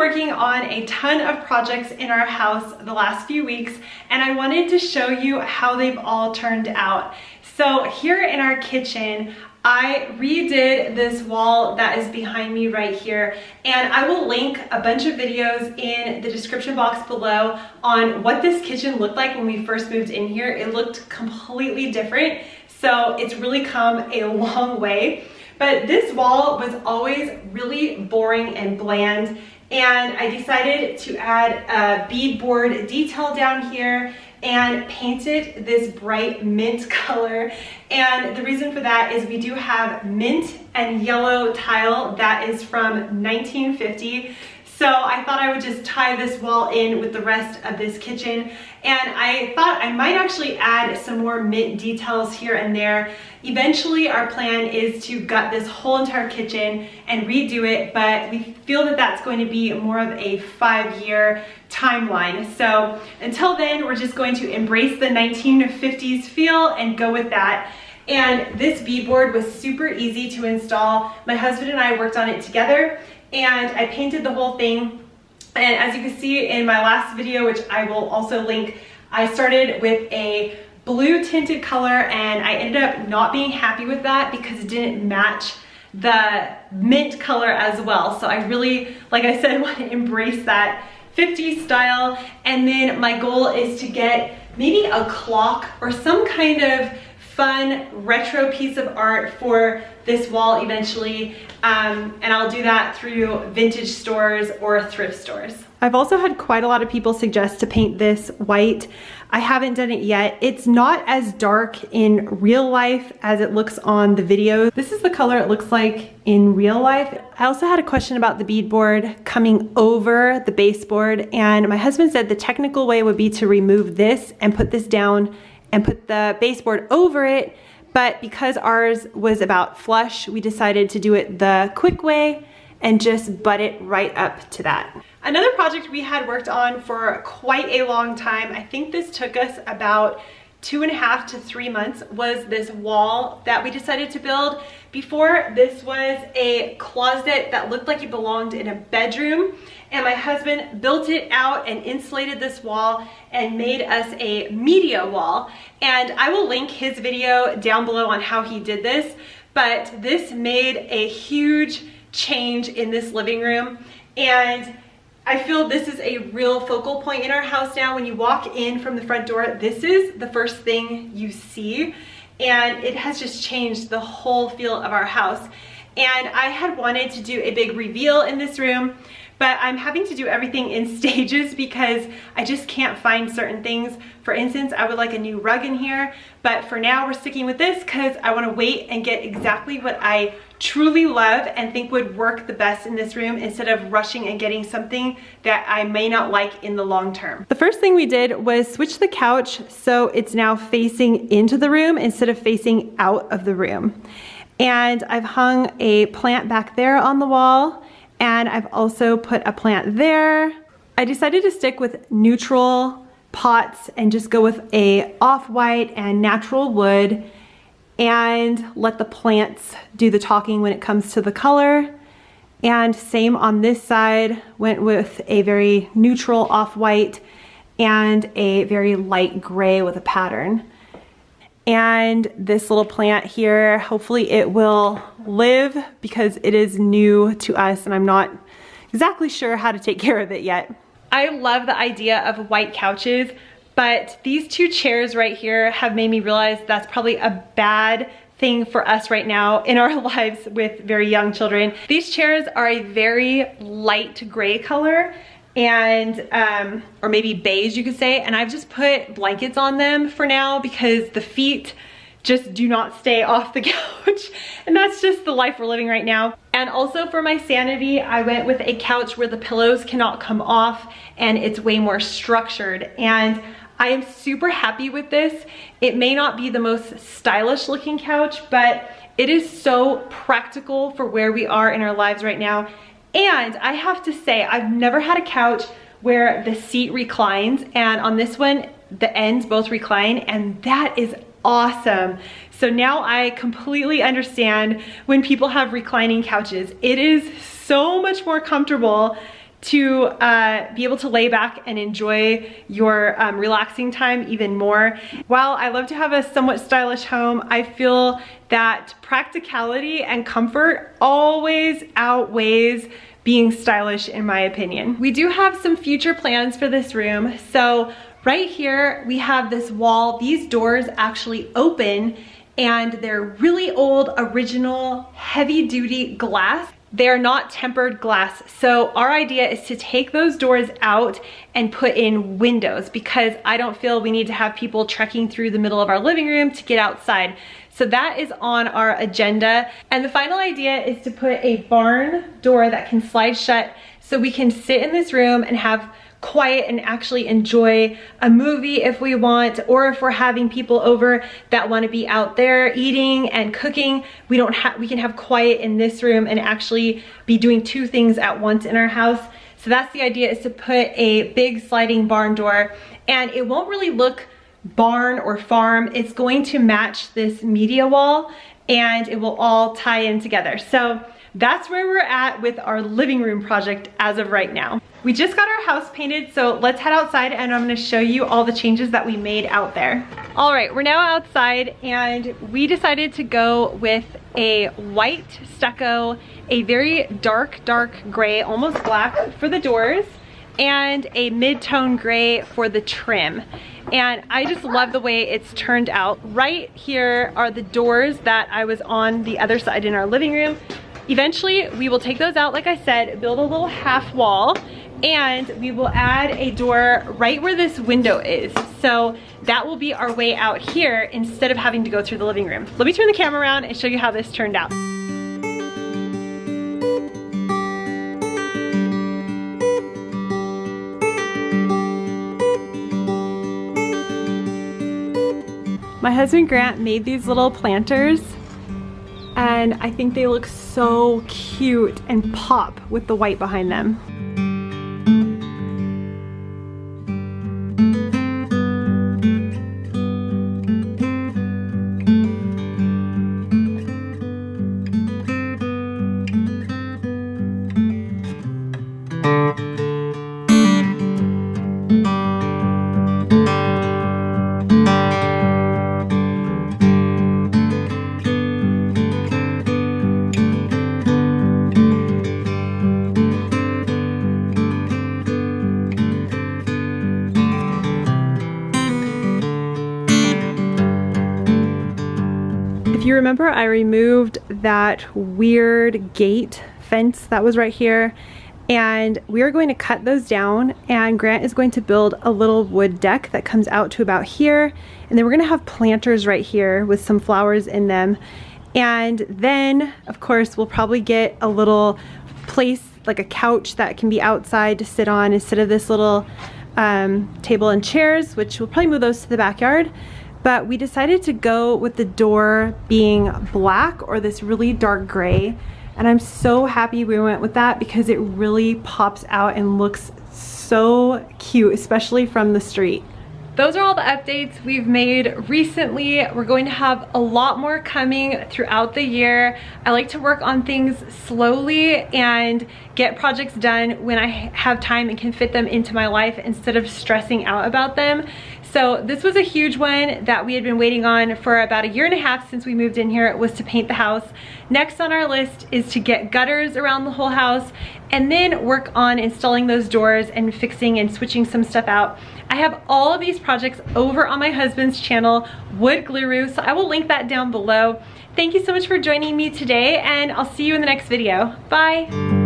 working on a ton of projects in our house the last few weeks, and I wanted to show you how they've all turned out. So here in our kitchen, I redid this wall that is behind me right here, and I will link a bunch of videos in the description box below on what this kitchen looked like when we first moved in here. It looked completely different, so it's really come a long way. But this wall was always really boring and bland, and I decided to add a beadboard detail down here and painted this bright mint color. And the reason for that is we do have mint and yellow tile that is from 1950. So I thought I would just tie this wall in with the rest of this kitchen. And I thought I might actually add some more mint details here and there. Eventually our plan is to gut this whole entire kitchen and redo it, but we feel that that's going to be more of a 5-year timeline. So until then, we're just going to embrace the 1950s feel and go with that. And this beadboard was super easy to install. My husband and I worked on it together, and I painted the whole thing. And as you can see in my last video, which I will also link, I started with a blue tinted color, and I ended up not being happy with that because it didn't match the mint color as well. So I really, like I said, want to embrace that 50s style. And then my goal is to get maybe a clock or some kind of fun retro piece of art for this wall eventually, and I'll do that through vintage stores or thrift stores. I've also had quite a lot of people suggest to paint this white. I haven't done it yet. It's not as dark in real life as it looks on the video. This is the color it looks like in real life. I also had a question about the beadboard coming over the baseboard, and my husband said the technical way would be to remove this and put this down and put the baseboard over it, but because ours was about flush, we decided to do it the quick way and just butt it right up to that. Another project we had worked on for quite a long time, I think this took us about 2.5 to 3 months, was this wall that we decided to build. Before, this was a closet that looked like it belonged in a bedroom, and my husband built it out and insulated this wall and made us a media wall. And I will link his video down below on how he did this, but this made a huge change in this living room, and I feel this is a real focal point in our house now. When you walk in from the front door, this is the first thing you see, and it has just changed the whole feel of our house. And I had wanted to do a big reveal in this room, but I'm having to do everything in stages because I just can't find certain things. For instance, I would like a new rug in here, but for now we're sticking with this because I want to wait and get exactly what I truly love and think would work the best in this room instead of rushing and getting something that I may not like in the long term. The first thing we did was switch the couch so it's now facing into the room instead of facing out of the room. And I've hung a plant back there on the wall, and I've also put a plant there. I decided to stick with neutral pots and just go with a off-white and natural wood and let the plants do the talking when it comes to the color. And same on this side, went with a very neutral off-white and a very light gray with a pattern. And this little plant here, hopefully it will live because it is new to us and I'm not exactly sure how to take care of it yet. I love the idea of white couches, but these two chairs right here have made me realize that's probably a bad thing for us right now in our lives with very young children. These chairs are a very light gray color, and or maybe beige you could say, and I've just put blankets on them for now because the feet just do not stay off the couch, and that's just the life we're living right now. And also for my sanity, I went with a couch where the pillows cannot come off and it's way more structured, and I am super happy with this. It may not be the most stylish looking couch, but it is so practical for where we are in our lives right now. And I have to say, I've never had a couch where the seat reclines, and on this one, the ends both recline, and that is awesome. So now I completely understand when people have reclining couches. It is so much more comfortable to be able to lay back and enjoy your relaxing time even more. While I love to have a somewhat stylish home, I feel that practicality and comfort always outweighs being stylish, in my opinion. We do have some future plans for this room. So right here, we have this wall. These doors actually open, and they're really old, original, heavy-duty glass. They're not tempered glass. So our idea is to take those doors out and put in windows, because I don't feel we need to have people trekking through the middle of our living room to get outside. So that is on our agenda. And the final idea is to put a barn door that can slide shut, so we can sit in this room and have quiet and actually enjoy a movie if we want, or if we're having people over that want to be out there eating and cooking, we can have quiet in this room and actually be doing two things at once in our house. So that's the idea, is to put a big sliding barn door, and it won't really look barn or farm. It's going to match this media wall, and it will all tie in together. So that's where we're at with our living room project as of right now. We just got our house painted, so let's head outside and I'm gonna show you all the changes that we made out there. All right, we're now outside, and we decided to go with a white stucco, a very dark gray, almost black for the doors, and a mid-tone gray for the trim. And I just love the way it's turned out. Right here are the doors that I was on the other side in our living room. Eventually, we will take those out, like I said, build a little half wall, and we will add a door right where this window is. So that will be our way out here instead of having to go through the living room. Let me turn the camera around and show you how this turned out. My husband Grant made these little planters, and I think they look so cute and pop with the white behind them. If you remember, I removed that weird gate fence that was right here, and we are going to cut those down, and Grant is going to build a little wood deck that comes out to about here, and then we're gonna have planters right here with some flowers in them. And then of course we'll probably get a little place, like a couch that can be outside to sit on instead of this little table and chairs, which we'll probably move those to the backyard. But we decided to go with the door being black or this really dark gray. And I'm so happy we went with that, because it really pops out and looks so cute, especially from the street. Those are all the updates we've made recently. We're going to have a lot more coming throughout the year. I like to work on things slowly and get projects done when I have time and can fit them into my life instead of stressing out about them. So this was a huge one that we had been waiting on for about 1.5 years since we moved in here. It was to paint the house. Next on our list is to get gutters around the whole house, and then work on installing those doors and fixing and switching some stuff out. I have all of these projects over on my husband's channel, Wood Guru, so I will link that down below. Thank you so much for joining me today, and I'll see you in the next video. Bye.